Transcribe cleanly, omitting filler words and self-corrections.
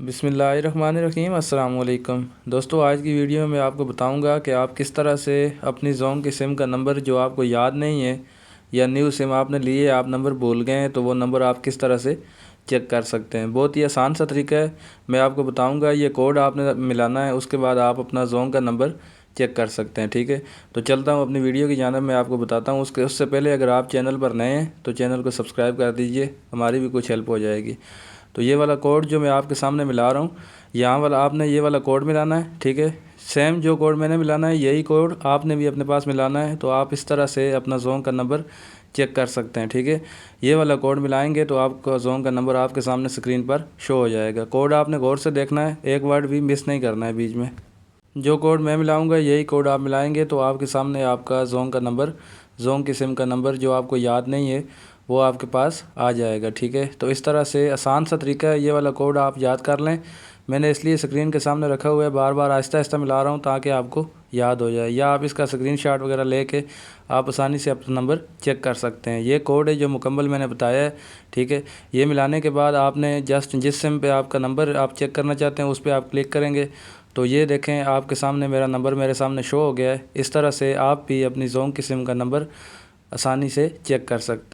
बिस्मिल्लाहिर्रहमानिर्रहीम। अस्सलाम वालेकुम दोस्तों, आज की वीडियो में मैं आपको बताऊंगा कि आप किस तरह से अपनी ज़ोन की सिम का नंबर जो आपको याद नहीं है या न्यू सिम आपने ली है, आप नंबर भूल गए हैं, तो वो नंबर आप किस तरह से चेक कर सकते हैं। बहुत ही आसान सा तरीका है, मैं आपको बताऊंगा। ये कोड आपने मिलाना है, उसके बाद आप अपना ज़ोन का नंबर चेक कर सकते हैं। ठीक है, तो चलता हूँ अपनी वीडियो की जानिब, मैं आपको बताता हूँ। उससे पहले अगर आप चैनल पर नए हैं तो चैनल को सब्सक्राइब कर दीजिए, हमारी भी कुछ हेल्प हो जाएगी। तो ये वाला कोड जो मैं आपके सामने मिला रहा हूँ, यहाँ वाला आपने ये वाला कोड मिलाना है। ठीक है, सेम जो कोड मैंने मिलाना है यही कोड आपने भी अपने पास मिलाना है। तो आप इस तरह से अपना ज़ोन का नंबर चेक कर सकते हैं। ठीक है, ये वाला कोड मिलाएंगे तो आपका ज़ोन का नंबर आपके सामने स्क्रीन पर शो हो जाएगा। कोड आपने गौर से देखना है, एक वर्ड भी मिस नहीं करना है बीच में। जो कोड मैं मिलाऊंगा यही कोड आप मिलाएंगे तो आपके सामने आपका ज़ोन का नंबर, ज़ोन की सिम का नंबर जो आपको याद नहीं है वो आपके पास आ जाएगा। ठीक है, तो इस तरह से आसान सा तरीका है, ये वाला कोड आप याद कर लें। मैंने इसलिए स्क्रीन के सामने रखा हुआ है, बार बार आहिस्ता आहिस्ता मिला रहा हूँ ताकि आपको याद हो जाए, या आप इसका स्क्रीनशॉट वगैरह लेके आप आसानी से अपना नंबर चेक कर सकते हैं। ये कोड है जो मुकम्मल मैंने बताया है। ठीक है, ये मिलाने के बाद आपने जस्ट जिस सिम पे आपका नंबर आप चेक करना चाहते हैं उस पर आप क्लिक करेंगे तो ये देखें आपके सामने मेरा नंबर मेरे सामने शो हो गया है। इस तरह से आप भी अपनी ज़ोन की सिम का नंबर आसानी से चेक कर सकते हैं।